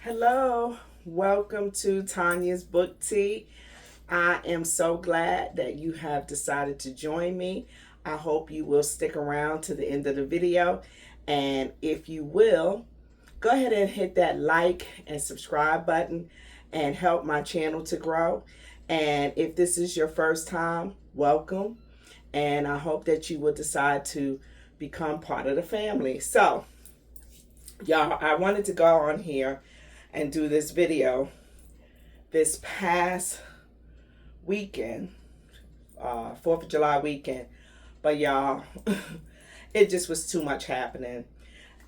Hello, welcome to Tanya's Book Tea. I am so glad that you have decided to join me. I hope you will stick around to the end of the video. And if you will, go ahead and hit that like and subscribe button and help my channel to grow. And if this is your first time, welcome. And I hope that you will decide to become part of the family. So, y'all, I wanted to go on here and do this video this past weekend, 4th of July weekend. But y'all, it just was too much happening.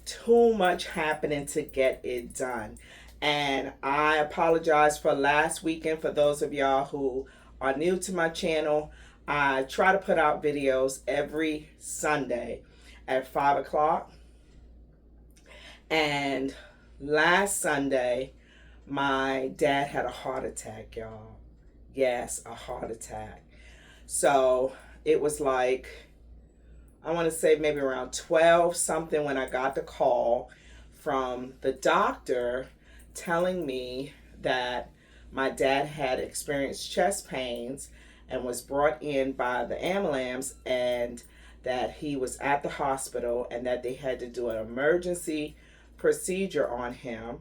Too much happening to get it done. And I apologize for last weekend for those of y'all who are new to my channel. I try to put out videos every Sunday at 5 o'clock. And last Sunday, my dad had a heart attack, y'all. Yes, a heart attack. So it was like, I want to say maybe around 12 something when I got the call from the doctor telling me that my dad had experienced chest pains and was brought in by the ambulance, and that he was at the hospital and that they had to do an emergency procedure on him,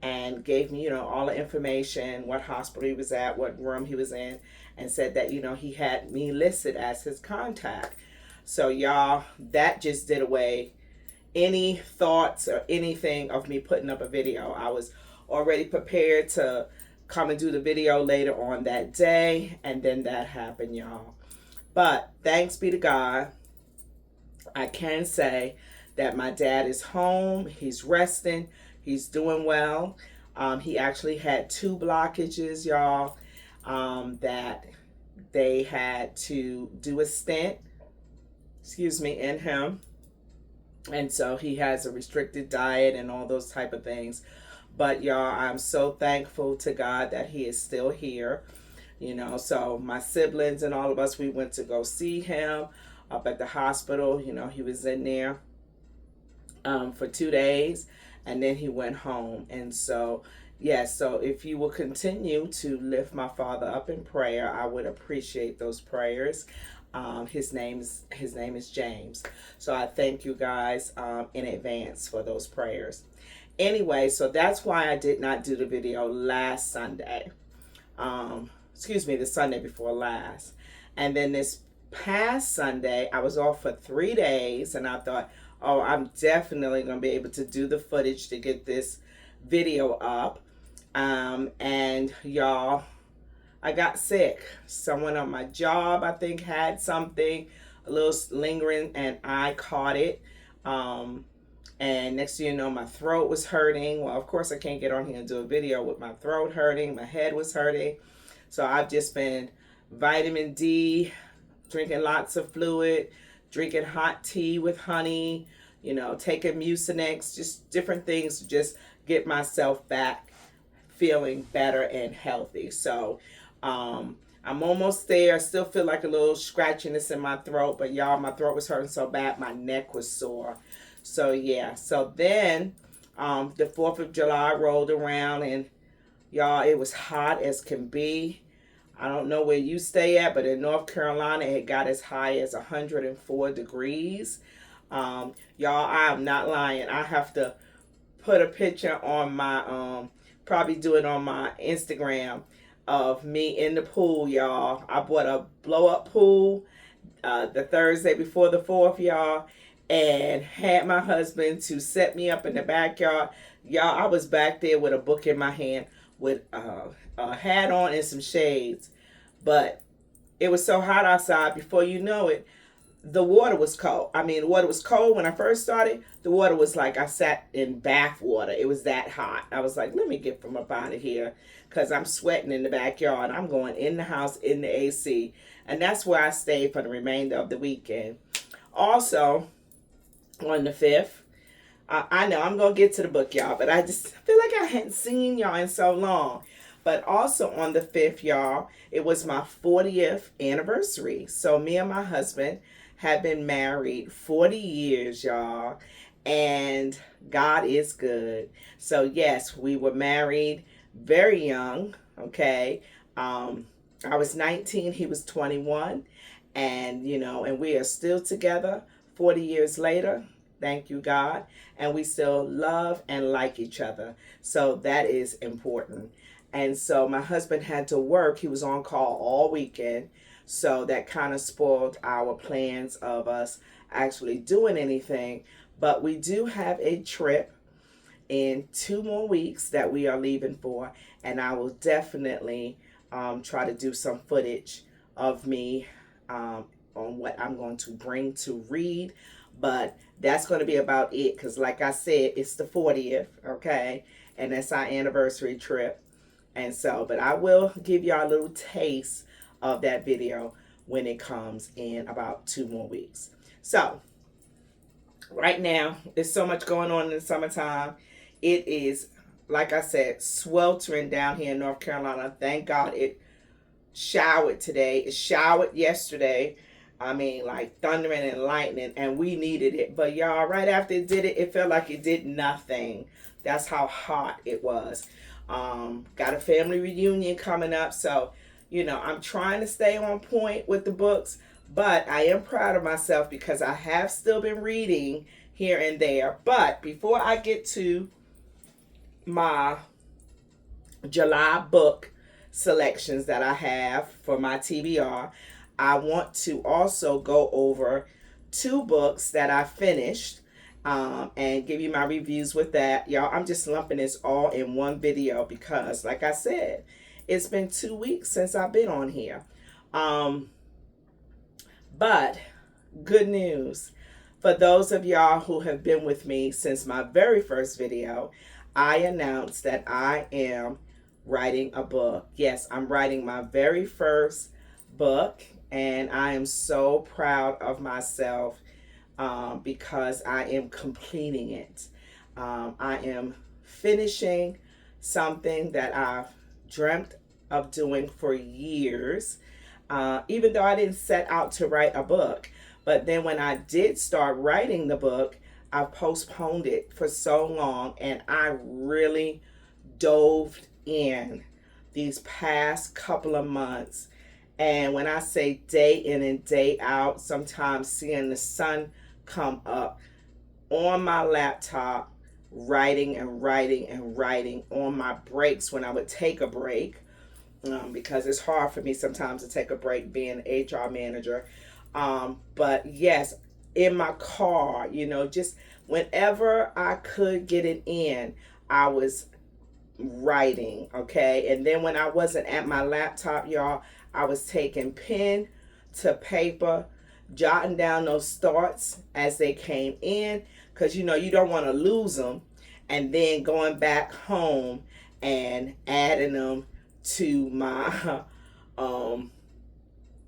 and gave me, all the information, what hospital he was at, what room he was in, and said that, he had me listed as his contact. So y'all, that just did away any thoughts or anything of me putting up a video. I was already prepared to come and do the video later on that day, and then that happened, y'all. But thanks be to God, I can say that my dad is home. He's resting. He's doing well. He actually had 2 blockages, y'all, that they had to do a stent, in him. And so he has a restricted diet and all those type of things. But y'all, I'm so thankful to God that he is still here. So my siblings and all of us, we went to go see him up at the hospital. He was in there for 2 days, and then he went home. And so, so if you will continue to lift my father up in prayer, I would appreciate those prayers. His name is James. So I thank you guys in advance for those prayers. Anyway, so that's why I did not do the video last Sunday. The Sunday before last. And then this past Sunday, I was off for 3 days, and I thought, oh, I'm definitely going to be able to do the footage to get this video up. And y'all, I got sick. Someone on my job, I think, had something a little lingering, and I caught it. And next thing you know, my throat was hurting. Well, of course, I can't get on here and do a video with my throat hurting. My head was hurting. So I've just been vitamin D, drinking lots of fluid, drinking hot tea with honey, taking Mucinex, just different things to just get myself back feeling better and healthy. So I'm almost there. I still feel like a little scratchiness in my throat, but y'all, my throat was hurting so bad, my neck was sore. So yeah, so then the 4th of July rolled around, and y'all, it was hot as can be. I don't know where you stay at, but in North Carolina, it got as high as 104 degrees. Y'all, I am not lying. I have to put a picture on my, probably do it on my Instagram of me in the pool, y'all. I bought a blow-up pool the Thursday before the 4th, y'all, and had my husband to set me up in the backyard. Y'all, I was back there with a book in my hand with a hat on and some shades. But it was so hot outside, before you know it, the water was cold. I mean, the water was cold when I first started. The water was like I sat in bath water. It was that hot. I was like, let me get from up out of here, because I'm sweating in the backyard. I'm going in the house in the AC. And that's where I stayed for the remainder of the weekend. Also, on the 5th, I know I'm going to get to the book, y'all, but I just feel like I hadn't seen y'all in so long. But also on the 5th, y'all, it was my 40th anniversary. So me and my husband have been married 40 years, y'all. and God is good. So yes, we were married very young. Okay, I was 19, he was 21, and and we are still together 40 years later. Thank you, God. And we still love and like each other. So that is important. And so my husband had to work. He was on call all weekend. So that kind of spoiled our plans of us actually doing anything. But we do have a trip in 2 more weeks that we are leaving for. And I will definitely try to do some footage of me on what I'm going to bring to read. But that's going to be about it because, like I said, it's the 40th, okay? And that's our anniversary trip. And so, but I will give y'all a little taste of that video when it comes in about 2 more weeks. So, right now, there's so much going on in the summertime. It is, like I said, sweltering down here in North Carolina. Thank God it showered today. It showered yesterday. I mean, like thundering and lightning, and we needed it. But y'all, right after it did it, it felt like it did nothing. That's how hot it was. Got a family reunion coming up, so I'm trying to stay on point with the books, but I am proud of myself because I have still been reading here and there. But before I get to my July book selections that I have for my TBR, I want to also go over 2 books that I finished and give you my reviews with that. Y'all, I'm just lumping this all in one video because, like I said, it's been 2 weeks since I've been on here. But good news. For those of y'all who have been with me since my very first video, I announced that I am writing a book. Yes, I'm writing my very first book, and I am so proud of myself because I am completing it. I am finishing something that I've dreamt of doing for years, even though I didn't set out to write a book. But then when I did start writing the book, I postponed it for so long, and I really dove in these past couple of months. And when I say day in and day out, sometimes seeing the sun come up on my laptop, writing and writing and writing on my breaks when I would take a break, because it's hard for me sometimes to take a break being an HR manager. But yes, in my car, just whenever I could get it in, I was writing, okay? And then when I wasn't at my laptop, y'all, I was taking pen to paper, jotting down those thoughts as they came in, because you don't want to lose them, and then going back home and adding them to my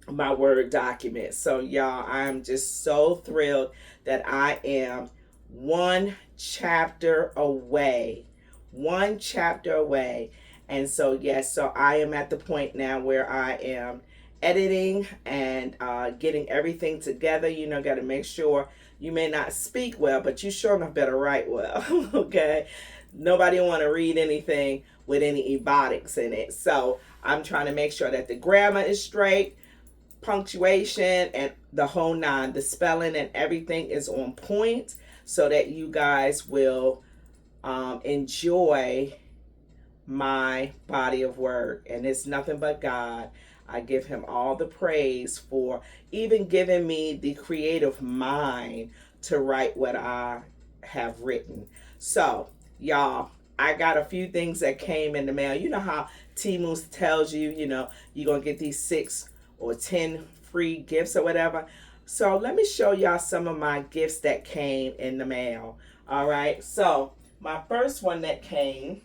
my Word document. So y'all, I'm just so thrilled that I am one chapter away. And so yes, so I am at the point now where I am editing and getting everything together. Got to make sure you may not speak well, but you sure enough better write well. Okay, nobody want to read anything with any ebonics in it. So I'm trying to make sure that the grammar is straight, punctuation, and the whole nine, the spelling and everything is on point, so that you guys will enjoy my body of work. And it's nothing but God. I give him all the praise for even giving me the creative mind to write what I have written. So y'all, I got a few things that came in the mail. You know how Temu tells you, you're going to get these 6 or 10 free gifts or whatever. So let me show y'all some of my gifts that came in the mail. All right. So my first one that came,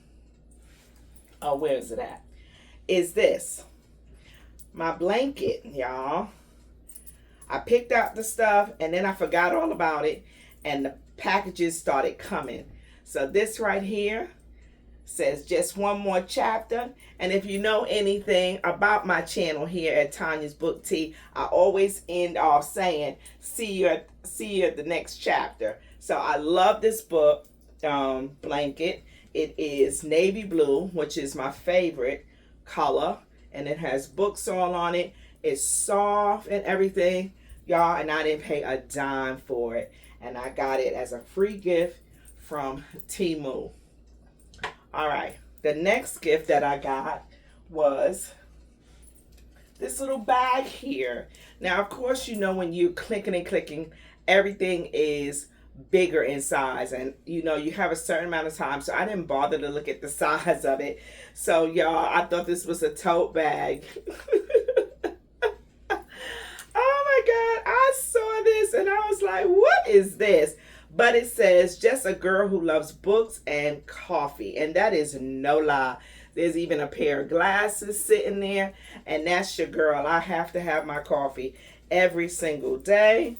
where is it at? Is this. My blanket, y'all. I picked out the stuff and then I forgot all about it, and the packages started coming. So this right here says just one more chapter. And if you know anything about my channel here at Tanya's Book Tea, I always end off saying, see you at the next chapter. So I love this book blanket. It is navy blue, which is my favorite color, and it has books all on it. It's soft and everything, y'all, and I didn't pay a dime for it. And I got it as a free gift from Temu. All right, the next gift that I got was this little bag here. Now, of course, you know when you're clicking and clicking, everything is bigger in size, and you know you have a certain amount of time, so I didn't bother to look at the size of it. So y'all, I thought this was a tote bag. Oh my god, I saw this and I was like, what is this? But it says, just a girl who loves books and coffee, and that is no lie. There's even a pair of glasses sitting there, and that's your girl. I have to have my coffee every single day.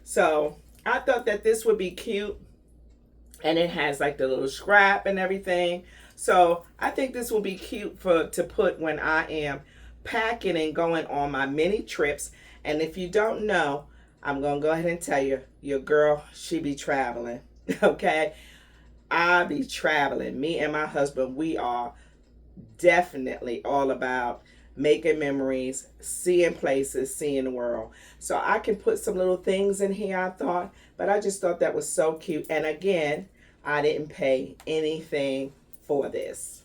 So I thought that this would be cute, and it has like the little scrap and everything. So I think this will be cute to put when I am packing and going on my mini trips. And if you don't know, I'm going to go ahead and tell you, your girl, she be traveling, okay? I be traveling. Me and my husband, we are definitely all about making memories, seeing places, seeing the world. So I can put some little things in here, I thought, but I just thought that was so cute. And again, I didn't pay anything for this.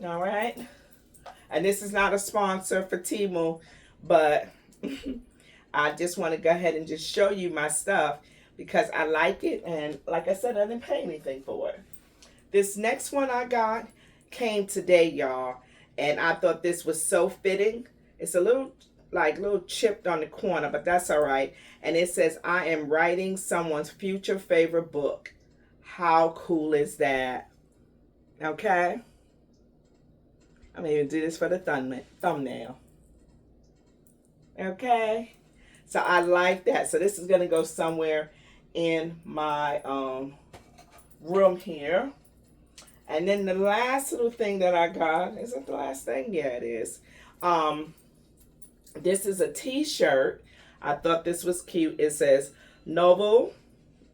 All right? And this is not a sponsor for Temu, but I just want to go ahead and just show you my stuff because I like it. And like I said, I didn't pay anything for it. This next one I got came today, y'all. And I thought this was so fitting. It's a little chipped on the corner, but that's all right. And it says, I am writing someone's future favorite book. How cool is that? Okay. I'm going to even do this for the thumbnail. Okay. So I like that. So this is going to go somewhere in my room here. And then the last little thing that I got, is it the last thing? Yeah, it is. This is a t-shirt. I thought this was cute. It says novel,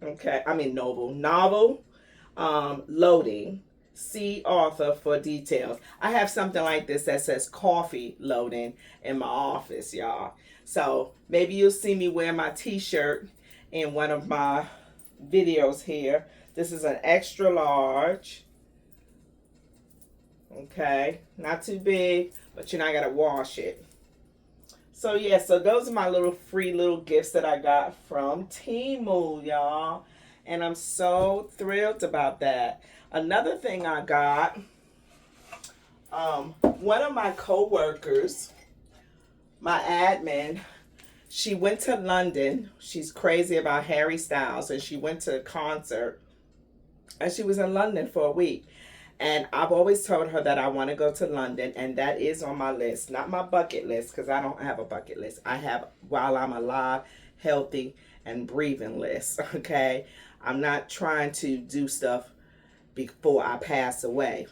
novel, loading. See author for details. I have something like this that says coffee loading in my office, y'all. So maybe you'll see me wear my t-shirt in one of my videos here. This is an extra large. Okay, not too big, but you know I gotta wash it. So yeah, so those are my little free little gifts that I got from Temu, y'all. And I'm so thrilled about that. Another thing I got, one of my co-workers, my admin, she went to London. She's crazy about Harry Styles, and she went to a concert, and she was in London for a week. And I've always told her that I want to go to London, and that is on my list. Not my bucket list, because I don't have a bucket list. I have while I'm alive, healthy, and breathing list, okay? I'm not trying to do stuff before I pass away.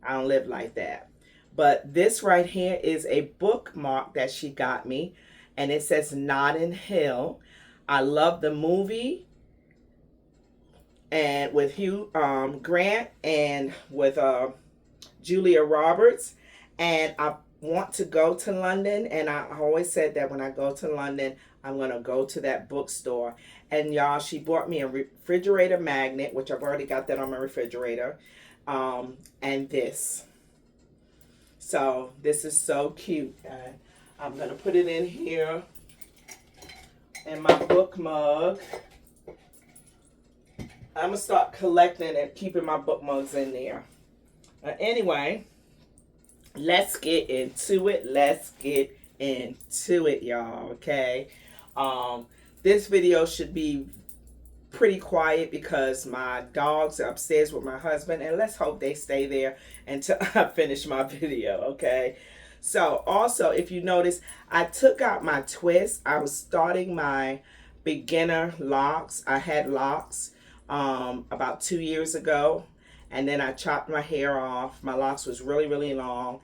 I don't live like that. But this right here is a bookmark that she got me, and it says Notting Hill. I love the movie, and with Hugh Grant and with Julia Roberts, and I want to go to London, and I always said that when I go to London, I'm going to go to that bookstore. And y'all, she bought me a refrigerator magnet, which I've already got that on my refrigerator, and this. So this is so cute. I'm going to put it in here in my book mug. I'm going to start collecting and keeping my book mugs in there. Anyway, let's get into it. Let's get into it, y'all, okay? This video should be pretty quiet because my dogs are upstairs with my husband, and let's hope they stay there until I finish my video, okay? So, also, if you notice, I took out my twist. I was starting my beginner locks. I had locks about 2 years ago, and then I chopped my hair off. My locks was really, really long,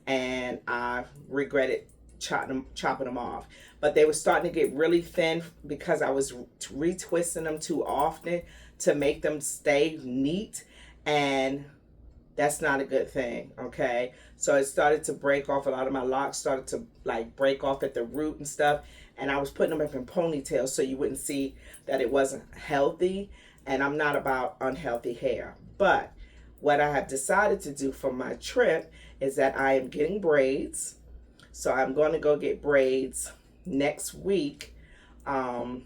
and I regretted chopping them off. But they were starting to get really thin because I was retwisting them too often to make them stay neat. And that's not a good thing, okay? So it started to break off. A lot of my locks started to like break off at the root and stuff. And I was putting them up in ponytails so you wouldn't see that it wasn't healthy. And I'm not about unhealthy hair. But what I have decided to do for my trip is that I am getting braids. So I'm going to go get braids next week. Yeah, on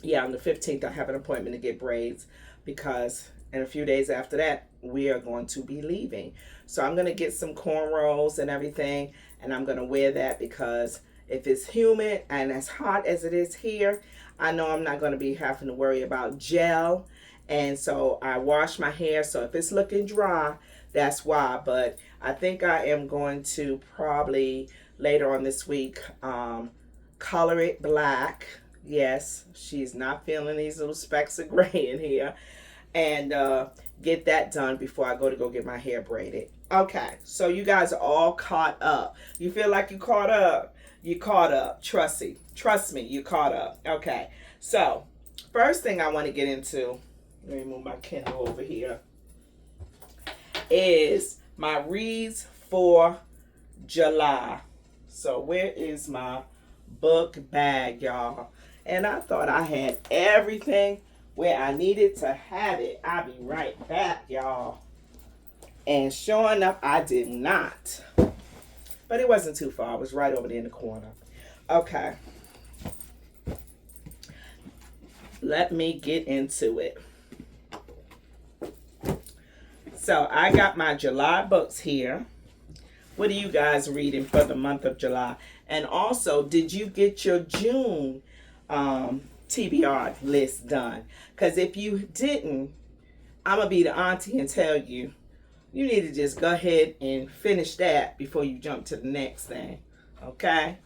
the 15th, I have an appointment to get braids because in a few days after that, we are going to be leaving. So I'm going to get some cornrows and everything, and I'm going to wear that because if it's humid and as hot as it is here, I know I'm not going to be having to worry about gel. And so I wash my hair, so if it's looking dry, that's why. But I think I am going to probably later on this week color it black. Yes, she's not feeling these little specks of gray in here. And get that done before I go get my hair braided. Okay, so you guys are all caught up. You feel like you caught up? You caught up. Trust me, you caught up. Okay, so first thing I want to get into, let me move my Kindle over here, is my reads for July. So where is my book bag, y'all? And I thought I had everything where I needed to have it. I'll be right back, y'all. And sure enough, I did not. But it wasn't too far. I was right over there in the corner. Okay. Let me get into it. So I got my July books here. What are you guys reading for the month of July? And also, did you get your June TBR list done? Because if you didn't, I'm going to be the auntie and tell you, you need to just go ahead and finish that before you jump to the next thing. Okay?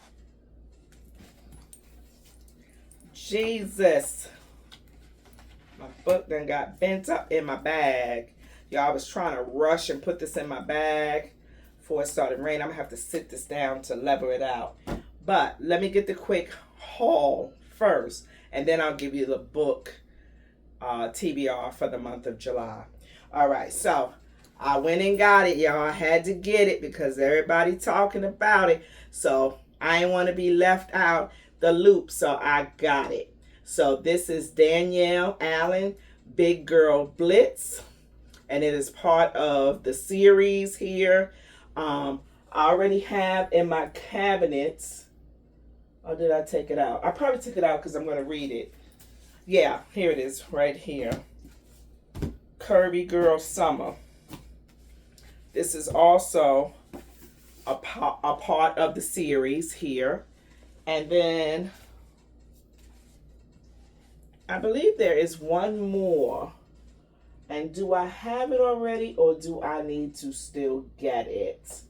Jesus. My book done got bent up in my bag. Y'all, I was trying to rush and put this in my bag before it started raining. I'm going to have to sit this down to level it out. But let me get the quick haul first, and then I'll give you the book TBR for the month of July. All right, so I went and got it, y'all. I had to get it because everybody talking about it. So I didn't want to be left out the loop, so I got it. So this is Danielle Allen, Big Girl Blitz, and it is part of the series here. I already have in my cabinets. Or did I take it out? I probably took it out because I'm going to read it. Yeah, here it is right here. Curvy Girl Summer. This is also a part of the series here. And then I believe there is one more. And do I have it already or do I need to still get it?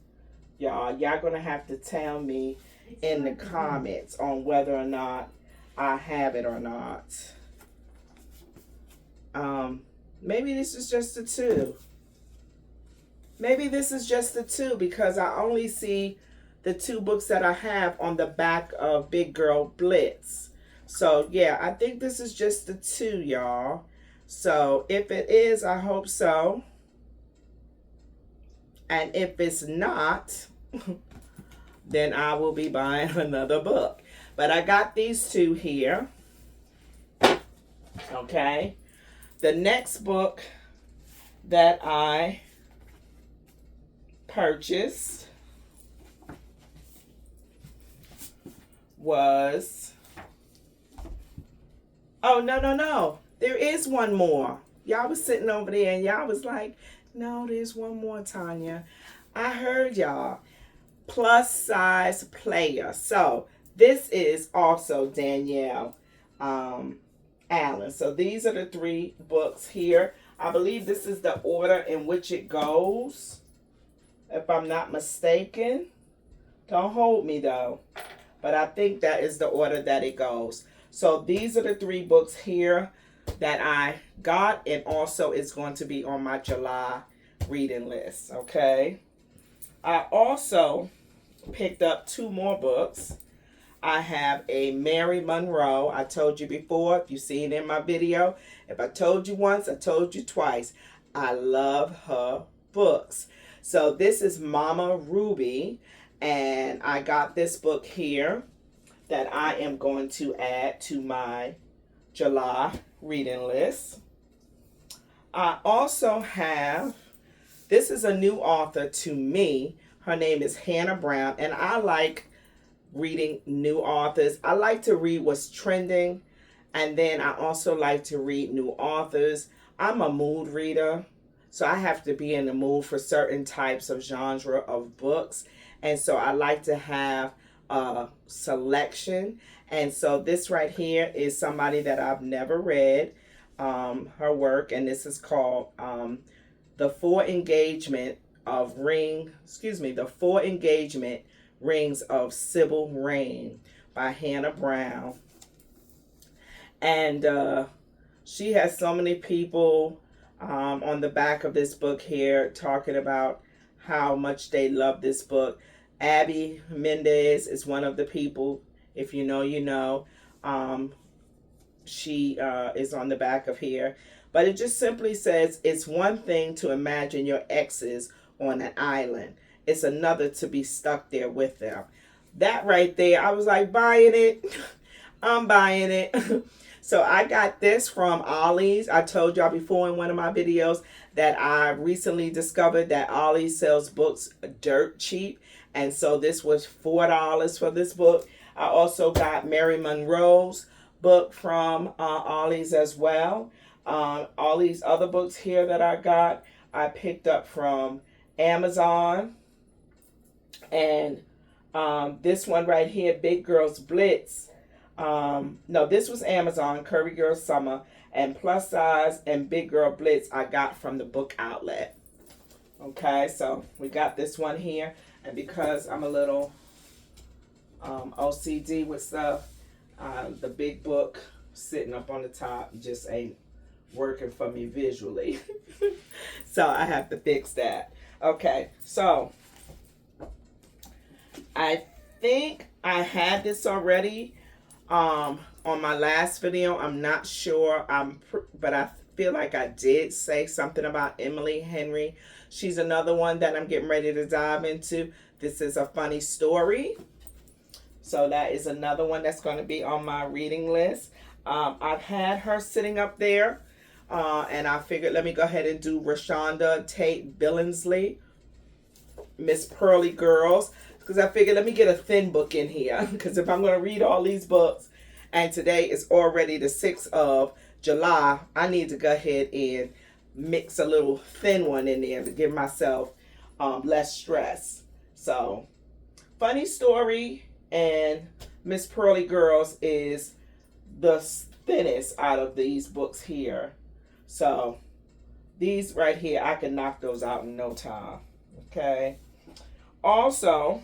Y'all going to have to tell me in the comments on whether or not I have it or not. Maybe this is just the two. Maybe this is just the two because I only see the two books that I have on the back of Big Girl Blitz. So yeah, I think this is just the two, y'all. So if it is, I hope so. And if it's not, then I will be buying another book. But I got these two here. Okay. The next book that I purchased was... Oh, no. There is one more. Y'all was sitting over there and y'all was like, no, there's one more, Tanya. I heard y'all. Plus Size Player. So this is also Danielle Allen. So these are the three books here. I believe this is the order in which it goes, if I'm not mistaken. Don't hold me though. But I think that is the order that it goes. So these are the three books here that I got, and also it's going to be on my July reading list. Okay. I also picked up 2 more books. I have a Mary Monroe. I told you before, if you've seen in my video, if I told you once, I told you twice. I love her books. So this is Mama Ruby, and I got this book here that I am going to add to my July reading list. I also have, this is a new author to me. Her name is Hannah Brown, and I like reading new authors. I like to read what's trending, and then I also like to read new authors. I'm a mood reader, so I have to be in the mood for certain types of genre of books, and so I like to have a selection. And so this right here is somebody that I've never read her work, and this is called the Four Engagement Rings of Sybil Rain by Hannah Brown. And she has so many people on the back of this book here talking about how much they love this book. Abby Mendez is one of the people. If you know, you know. She is on the back of here. But it just simply says, it's one thing to imagine your exes on an island. It's another to be stuck there with them. That right there, I was like, buying it. I'm buying it. So I got this from Ollie's. I told y'all before in one of my videos that I recently discovered that Ollie's sells books dirt cheap. And so this was $4 for this book. I also got Mary Monroe's book from Ollie's as well. All these other books here that I got, I picked up from Amazon. And this one right here, Big Girls Blitz. No, this was Amazon, Curvy Girl Summer. And Plus Size and Big Girl Blitz I got from the book outlet. Okay, so we got this one here. And because I'm a little OCD with stuff, the big book sitting up on the top just ain't working for me visually. So I have to fix that. Okay, so I think I had this already on my last video. I'm not sure, but I feel like I did say something about Emily Henry. She's another one that I'm getting ready to dive into. This is a funny story. So that is another one that's going to be on my reading list. I've had her sitting up there. And I figured, let me go ahead and do Rashonda Tate Billingsley, Miss Pearly Girls. Because I figured, let me get a thin book in here. Because if I'm going to read all these books, and today is already the 6th of July, I need to go ahead and mix a little thin one in there to give myself less stress. So, funny story. And Miss Pearly Girls is the thinnest out of these books here. So these right here, I can knock those out in no time. Okay. Also,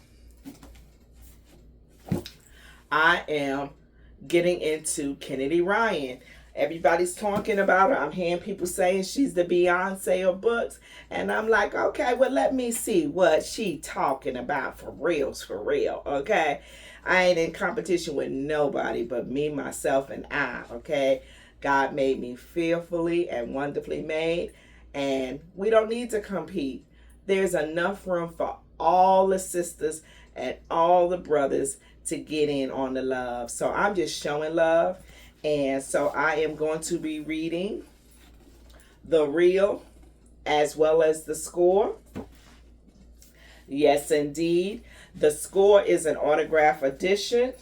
I am getting into Kennedy Ryan. Everybody's talking about her. I'm hearing people saying she's the Beyonce of books. And I'm like, okay, well, let me see what she talking about for reals, for real, okay? I ain't in competition with nobody but me, myself, and I, okay? God made me fearfully and wonderfully made, and we don't need to compete. There's enough room for all the sisters and all the brothers to get in on the love. So I'm just showing love. And so I am going to be reading The Real as well as The Score. Yes, indeed. The Score is an autograph edition.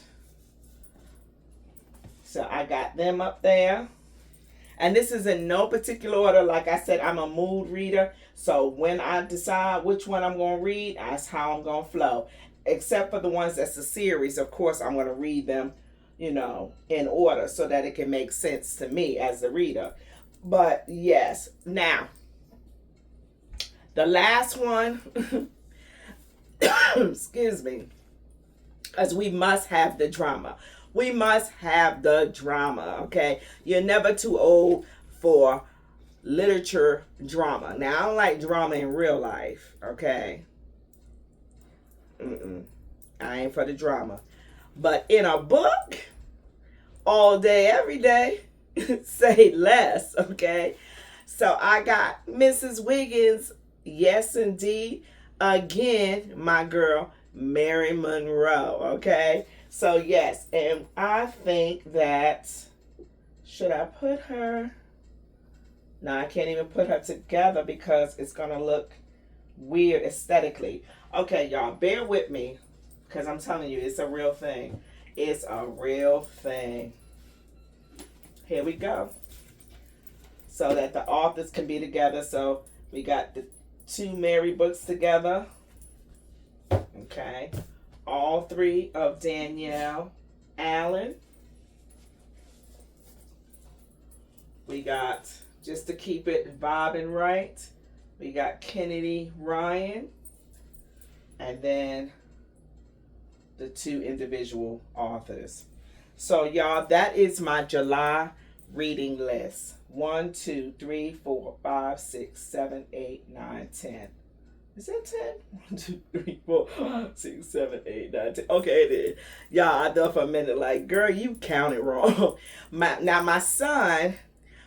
So I got them up there. And this is in no particular order. Like I said, I'm a mood reader. So when I decide which one I'm going to read, that's how I'm going to flow. Except for the ones that's a series. Of course, I'm going to read them, you know, in order so that it can make sense to me as the reader. But yes, now, the last one, excuse me, because we must have the drama. We must have the drama, okay? You're never too old for literature drama. Now, I don't like drama in real life, okay? I ain't for the drama. But in a book, all day, every day, say less, okay? So I got Mrs. Wiggins, yes indeed. Again, my girl, Mary Monroe, okay? So yes, and I think that, should I put her? No, I can't even put her together because it's gonna look weird aesthetically. Okay, y'all, bear with me because I'm telling you, it's a real thing. It's a real thing. Here we go. So that the authors can be together. So we got the two Mary books together. Okay. All three of Danielle Allen. We got, just to keep it vibing right, we got Kennedy Ryan. And then the two individual authors. So y'all, that is my July reading list. 1, 2, 3, 4, 5, 6, 7, 8, 9, 10. Is that 10? 1, 2, 3, 4, 5, 6, 7, 8, 9, 10. Okay, then. Y'all, I thought for a minute, like, girl, you counted wrong. Now, my son,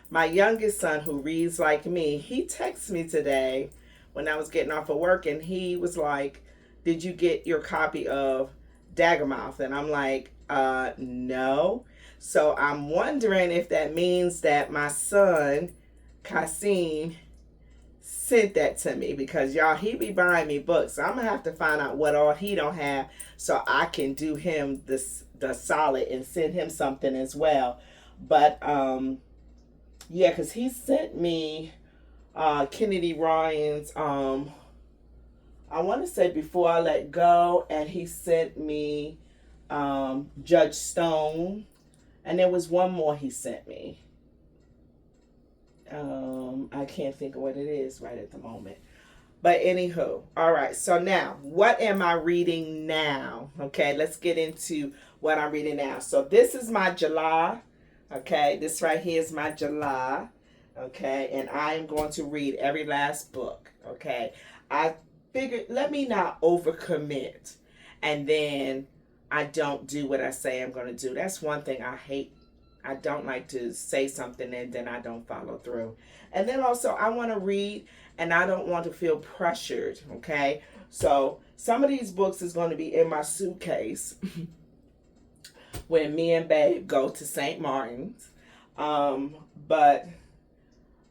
my youngest son who reads like me, he texted me today when I was getting off of work, and he was like, did you get your copy of Daggermouth? And I'm like, no. So I'm wondering if that means that my son, Kasim, sent that to me, because y'all, he be buying me books. So I'm gonna have to find out what all he don't have so I can do him the solid and send him something as well. But yeah, because he sent me Kennedy Ryan's I want to say Before I Let Go, and he sent me Judge Stone, and there was one more he sent me. I can't think of what it is right at the moment. But anywho, all right. So now, what am I reading now? Okay, let's get into what I'm reading now. So this is my July. Okay, this right here is my July. Okay, and I am going to read every last book. Okay, I figured, let me not overcommit, and then I don't do what I say I'm going to do. That's one thing I hate. I don't like to say something and then I don't follow through. And then also, I want to read and I don't want to feel pressured, okay? So some of these books is going to be in my suitcase when me and Babe go to St. Martin's. But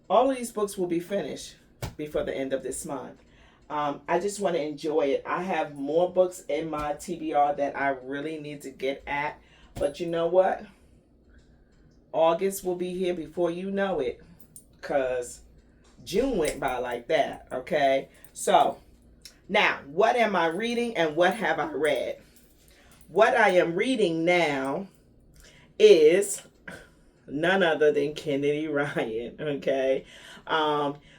all of these books will be finished before the end of this month. I just want to enjoy it. I have more books in my TBR that I really need to get at. But you know what? August will be here before you know it, because June went by like that, okay? So, now, what am I reading and what have I read? What I am reading now is none other than Kennedy Ryan, okay?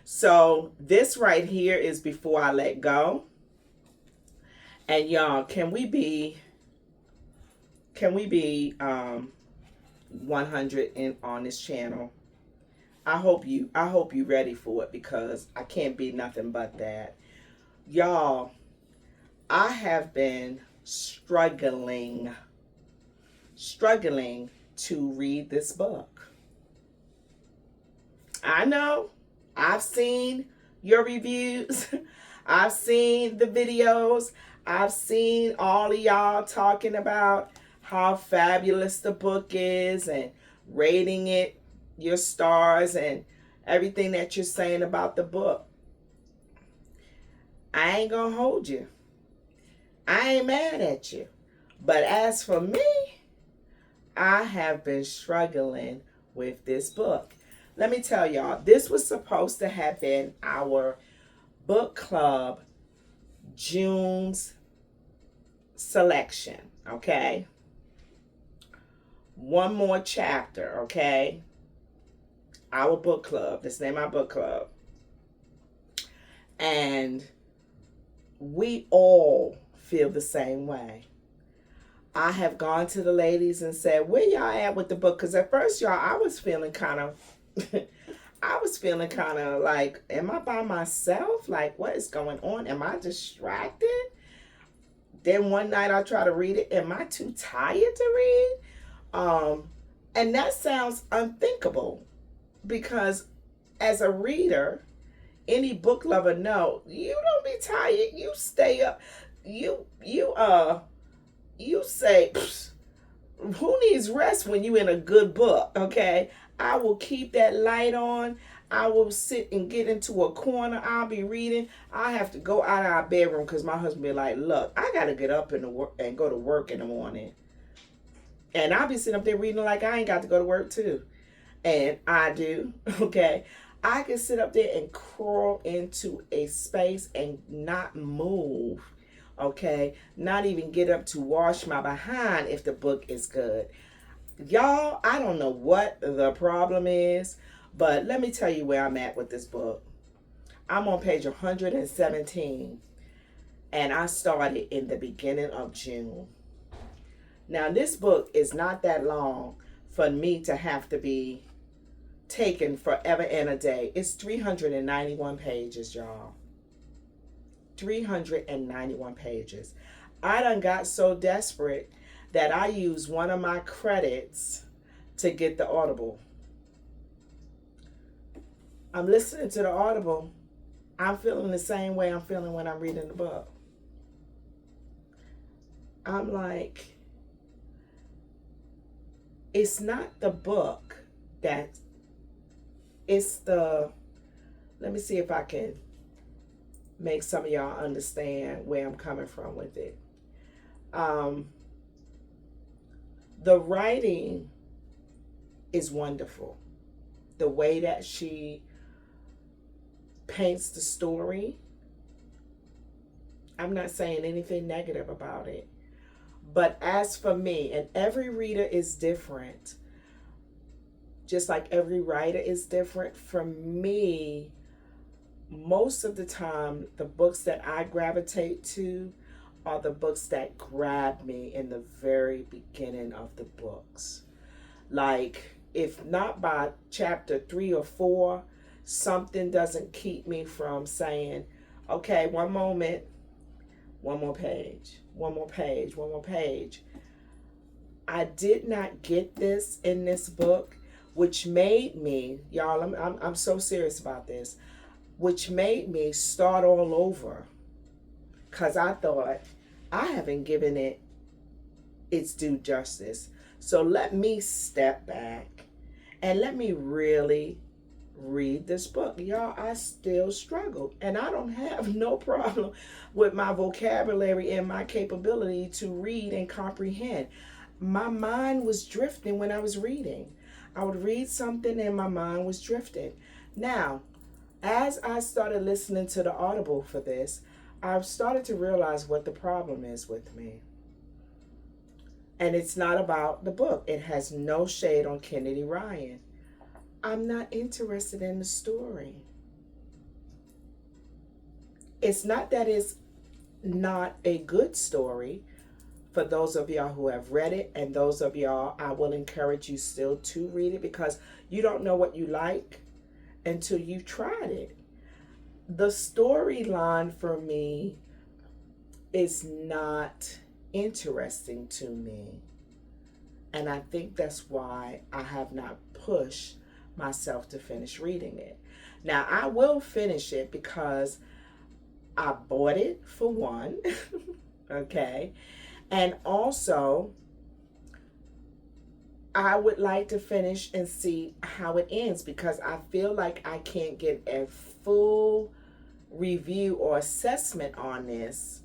So, this right here is Before I Let Go. And y'all, can we be 100 in on this channel? I hope you ready for it, because I can't be nothing but that. Y'all, I have been struggling to read this book. I know, I've seen your reviews. I've seen the videos. I've seen all of y'all talking about how fabulous the book is and rating it your stars and everything that you're saying about the book. I ain't gonna hold you. I ain't mad at you. But as for me, I have been struggling with this book. Let me tell y'all, this was supposed to have been our book club June's selection, okay? One more chapter, okay? Our book club. Let's name our book club. And we all feel the same way. I have gone to the ladies and said, where y'all at with the book? Because at first, y'all, I was feeling kind of like, am I by myself? Like, what is going on? Am I distracted? Then one night I try to read it. Am I too tired to read? And that sounds unthinkable because as a reader, any book lover know you don't be tired. You stay up. You say, who needs rest when you in a good book? Okay, I will keep that light on. I will sit and get into a corner. I'll be reading. I have to go out of our bedroom because my husband be like, "Look, I gotta get up in the work and go to work in the morning." And I'll be sitting up there reading like I ain't got to go to work too. And I do. Okay, I can sit up there and crawl into a space and not move. Okay, not even get up to wash my behind if the book is good. Y'all, I don't know what the problem is, but let me tell you where I'm at with this book. I'm on page 117, and I started in the beginning of June. Now, this book is not that long for me to have to be taken forever and a day. It's 391 pages, y'all. 391 pages. I done got so desperate that I used one of my credits to get the Audible. I'm listening to the Audible. I'm feeling the same way I'm feeling when I'm reading the book. I'm like, it's not the book that, it's the, let me see if I can make some of y'all understand where I'm coming from with it. The writing is wonderful. The way that she paints the story, I'm not saying anything negative about it. But as for me, and every reader is different, just like every writer is different, for me, most of the time, the books that I gravitate to are the books that grab me in the very beginning of the books. Like, if not by chapter 3 or 4, something doesn't keep me from saying, okay, one moment, one more page, one more page, one more page. I did not get this in this book, which made me, y'all, I'm so serious about this, which made me start all over. Because I thought, I haven't given it its due justice. So let me step back and let me really read this book. Y'all, I still struggle. And I don't have no problem with my vocabulary and my capability to read and comprehend. My mind was drifting when I was reading. I would read something and my mind was drifting. Now, as I started listening to the Audible for this, I've started to realize what the problem is with me. And it's not about the book. It has no shade on Kennedy Ryan. I'm not interested in the story. It's not that it's not a good story. For those of y'all who have read it, and those of y'all, I will encourage you still to read it because you don't know what you like until you've tried it. The storyline for me is not interesting to me. And I think that's why I have not pushed myself to finish reading it. Now, I will finish it because I bought it for one, okay? And also, I would like to finish and see how it ends because I feel like I can't get a full review or assessment on this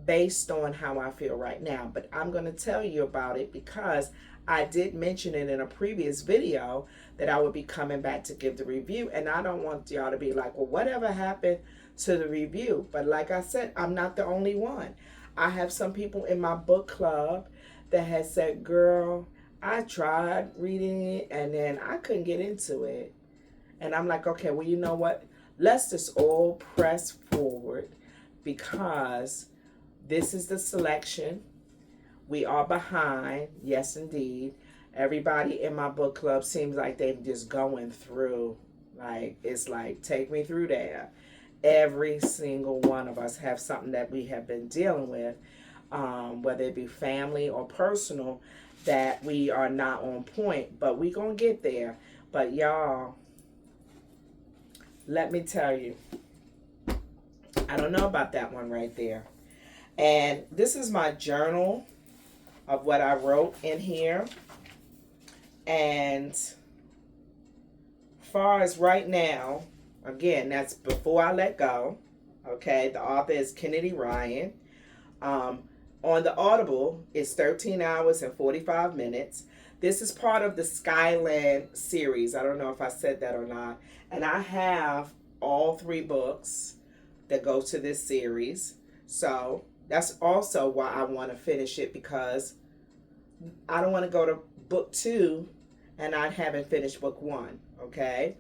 based on how I feel right now. But I'm going to tell you about it because I did mention it in a previous video that I would be coming back to give the review. And I don't want y'all to be like, well, whatever happened to the review? But like I said, I'm not the only one. I have some people in my book club that has said, girl, I tried reading it and then I couldn't get into it. And I'm like, okay, well, you know what? Let's just all press forward because this is the selection. We are behind. Yes, indeed. Everybody in my book club seems like they're just going through. Like, it's like, take me through there. Every single one of us have something that we have been dealing with. whether it be family or personal, that we are not on point. But we gonna get there. But y'all, let me tell you, I don't know about that one right there. And this is my journal of what I wrote in here. And far as right now, again, that's before I let go. Okay, the author is Kennedy Ryan. On the Audible, it's 13 hours and 45 minutes. This is part of the Skyland series. I don't know if I said that or not. And I have all 3 books that go to this series. So that's also why I want to finish it, because I don't want to go to book 2 and I haven't finished book 1. Okay.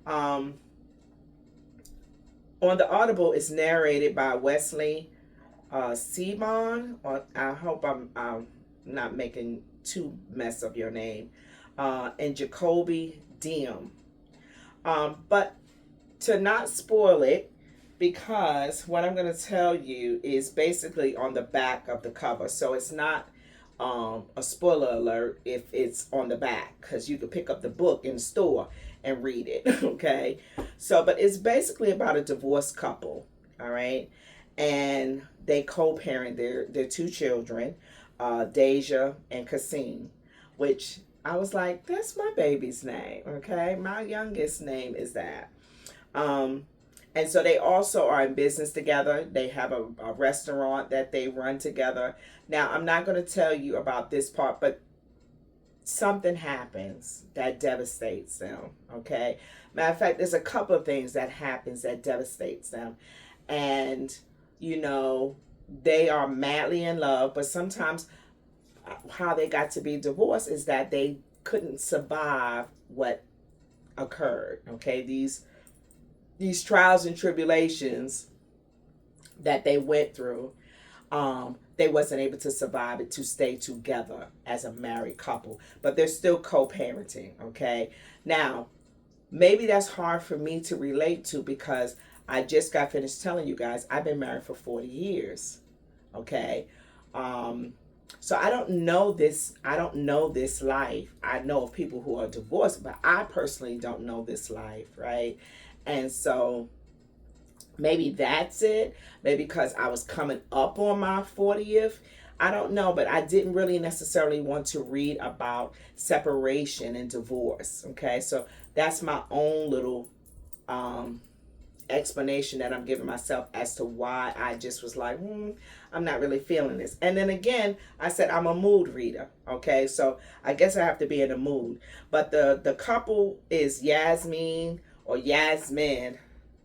On the Audible, it's narrated by Wesley Simon, or I hope I'm not making too mess of your name, and Jacoby Diem. But to not spoil it, because what I'm going to tell you is basically on the back of the cover. So it's not a spoiler alert if it's on the back, because you could pick up the book in the store and read it. Okay. So, but it's basically about a divorced couple. All right. And they co-parent their 2 children, Deja and Kasim, which I was like, that's my baby's name. Okay. My youngest name is that. And so they also are in business together. They have a restaurant that they run together. Now, I'm not going to tell you about this part, but something happens that devastates them. Okay. Matter of fact, there's a couple of things that happens that devastates them. And, you know, they are madly in love, but sometimes how they got to be divorced is that they couldn't survive what occurred. Okay. These trials and tribulations that they went through, they wasn't able to survive it to stay together as a married couple, but they're still co-parenting. Okay. Now, maybe that's hard for me to relate to, because I just got finished telling you guys I've been married for 40 years. Okay. So I don't know this life. I know of people who are divorced, but I personally don't know this life, right? And so maybe that's it. Maybe because I was coming up on my 40th. I don't know, but I didn't really necessarily want to read about separation and divorce. Okay, so that's my own little explanation that I'm giving myself as to why I just was like, I'm not really feeling this. And then again, I said I'm a mood reader. Okay, so I guess I have to be in a mood. But the couple is Yasmin or Yasmin.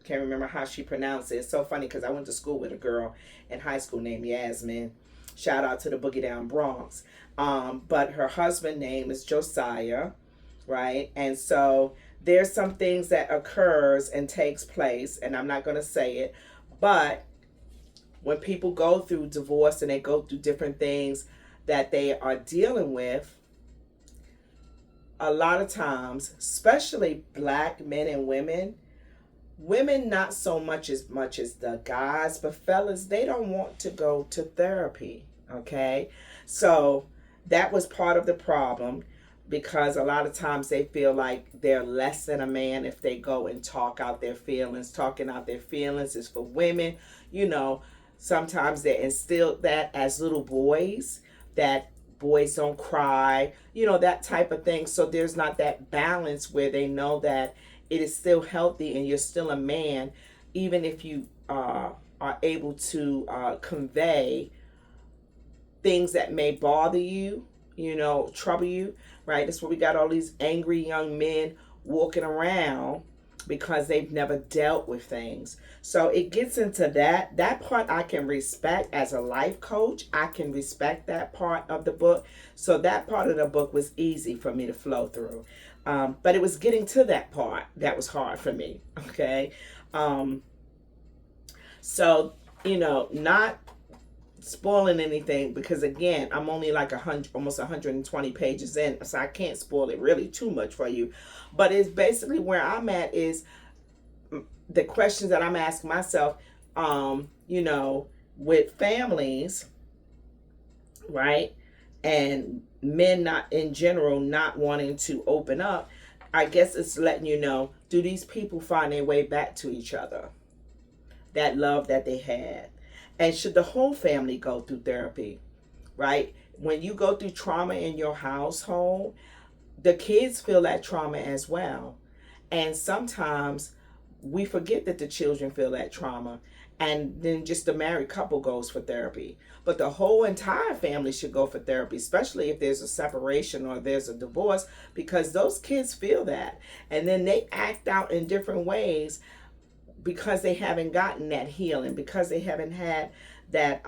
Can't remember how she pronounced it. It's so funny because I went to school with a girl in high school named Yasmin. Shout out to the Boogie Down Bronx. But her husband name is Josiah, right? And so there's some things that occurs and takes place, and I'm not going to say it, but when people go through divorce and they go through different things that they are dealing with, a lot of times, especially black men and women not so much as the guys, but fellas, they don't want to go to therapy. Okay. So that was part of the problem, because a lot of times they feel like they're less than a man if they go and talk out their feelings. Talking out their feelings is for women. You know, sometimes they instilled that as little boys, that boys don't cry, you know, that type of thing. So there's not that balance where they know that it is still healthy and you're still a man, even if you are able to convey things that may bother you, you know, trouble you, right? That's where we got all these angry young men walking around because they've never dealt with things. So it gets into that part I can respect as a life coach. I can respect that part of the book. So that part of the book was easy for me to flow through. But it was getting to that part that was hard for me. Okay. So, you know, not spoiling anything, because again, I'm only like almost 120 pages in, so I can't spoil it really too much for you. But it's basically where I'm at is the questions that I'm asking myself, you know, with families, right? And men not in general not wanting to open up, I guess it's letting you know, do these people find their way back to each other? That love that they had. And should the whole family go through therapy, right? When you go through trauma in your household, the kids feel that trauma as well. And sometimes we forget that the children feel that trauma. And then just the married couple goes for therapy. But the whole entire family should go for therapy, especially if there's a separation or there's a divorce, because those kids feel that. And then they act out in different ways because they haven't gotten that healing, because they haven't had that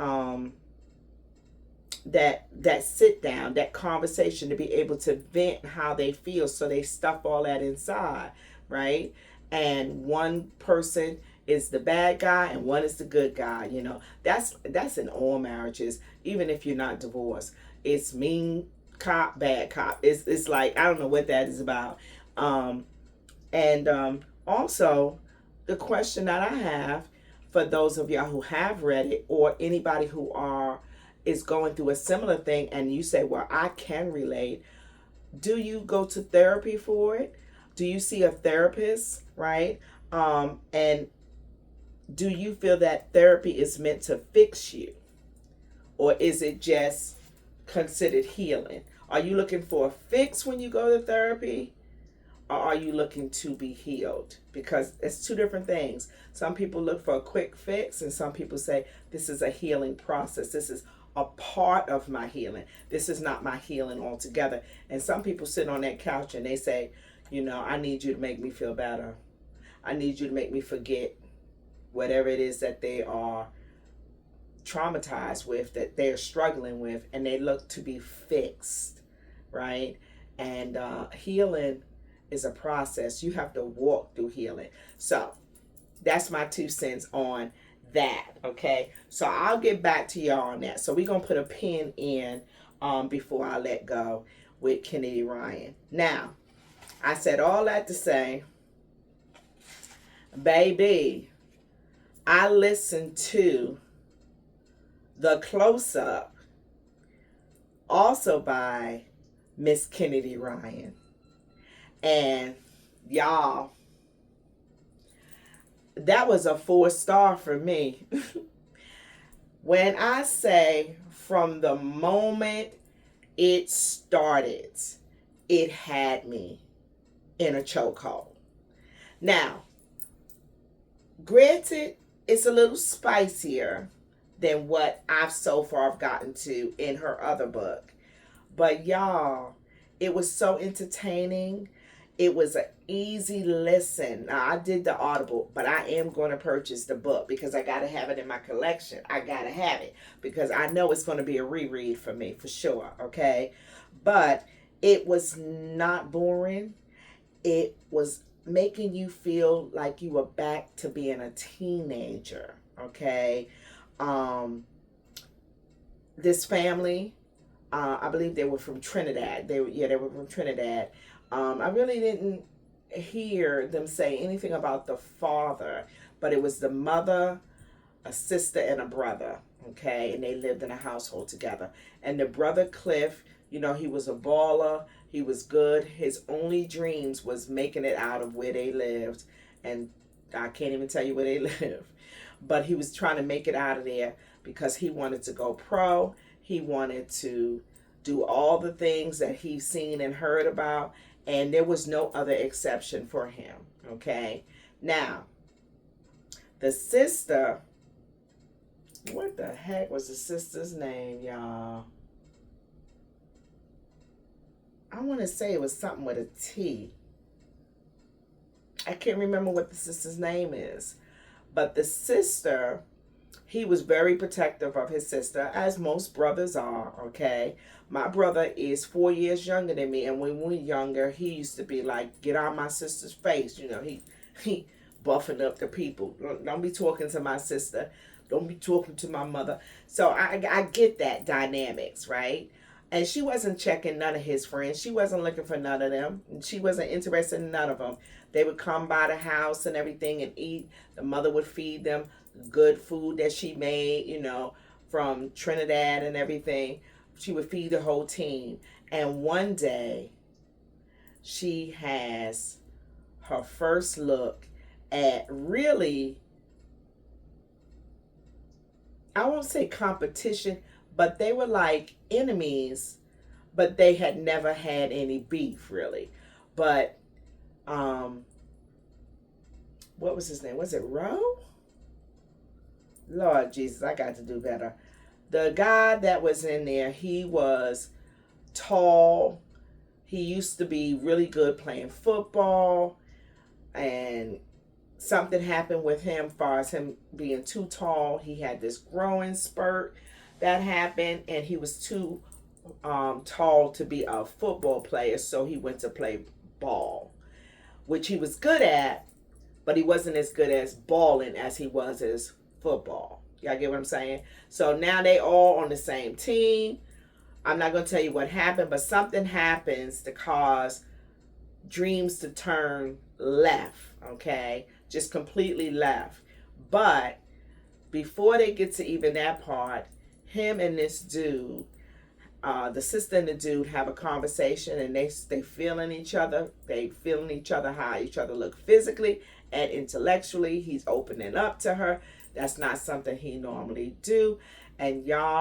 that sit down, that conversation to be able to vent how they feel, so they stuff all that inside, right? And one person is the bad guy and one is the good guy. That's in all marriages, even if you're not divorced. It's mean cop, bad cop. It's like, I don't know what that is about. And also, the question that I have for those of y'all who have read it, or anybody who is going through a similar thing, and you say, well, I can relate. Do you go to therapy for it? Do you see a therapist, right? And do you feel that therapy is meant to fix you? Or is it just considered healing? Are you looking for a fix when you go to therapy? Or are you looking to be healed? Because it's two different things. Some people look for a quick fix, and some people say, this is a healing process. This is a part of my healing. This is not my healing altogether. And some people sit on that couch and they say, I need you to make me feel better. I need you to make me forget whatever it is that they are traumatized with, that they're struggling with, and they look to be fixed, right? And healing is a process. You have to walk through healing. So that's my 2 cents on that. Okay, so I'll get back to y'all on that. So we're gonna put a pin in before I let go with Kennedy Ryan. Now, I said all that to say, baby, I listened to The Close Up, also by Miss Kennedy Ryan. And y'all, that was a 4-star for me. When I say from the moment it started, it had me in a chokehold. Now, granted, it's a little spicier than what I've so far gotten to in her other book. But y'all, it was so entertaining. It was an easy listen. Now, I did the Audible, but I am going to purchase the book because I got to have it in my collection. I got to have it because I know it's going to be a reread for me for sure, okay? But it was not boring. It was making you feel like you were back to being a teenager, okay? This family, I believe they were from Trinidad. They were from Trinidad. I really didn't hear them say anything about the father, but it was the mother, a sister, and a brother, okay? And they lived in a household together. And the brother, Cliff, he was a baller. He was good. His only dreams was making it out of where they lived. And I can't even tell you where they live. But he was trying to make it out of there because he wanted to go pro. He wanted to do all the things that he's seen and heard about. And there was no other exception for him, okay? Now, the sister, what the heck was the sister's name, y'all? I want to say it was something with a T. I can't remember what the sister's name is. But the sister, he was very protective of his sister, as most brothers are, okay? My brother is 4 years younger than me, and when we were younger, he used to be like, get out my sister's face. He buffing up the people. Don't be talking to my sister. Don't be talking to my mother. So I get that dynamics, right? And she wasn't checking none of his friends. She wasn't looking for none of them. She wasn't interested in none of them. They would come by the house and everything and eat. The mother would feed them good food that she made, from Trinidad and everything. she would feed the whole team. And one day, she has her first look at really, I won't say competition, but they were like enemies, but they had never had any beef really. But um, what was his name? Was it Roe? Lord Jesus, I got to do better. The guy that was in there, he was tall. He used to be really good playing football, and something happened with him as far as him being too tall. He had this growing spurt that happened, and he was too tall to be a football player, so he went to play ball, which he was good at, but he wasn't as good as balling as he was as football. Y'all get what I'm saying? So now they all on the same team. I'm not going to tell you what happened, but something happens to cause dreams to turn left, okay? Just completely left. But before they get to even that part, him and this dude, the sister and the dude have a conversation, and they feeling each other. They feeling each other, how each other look physically and intellectually. He's opening up to her. That's not something he normally do. And y'all,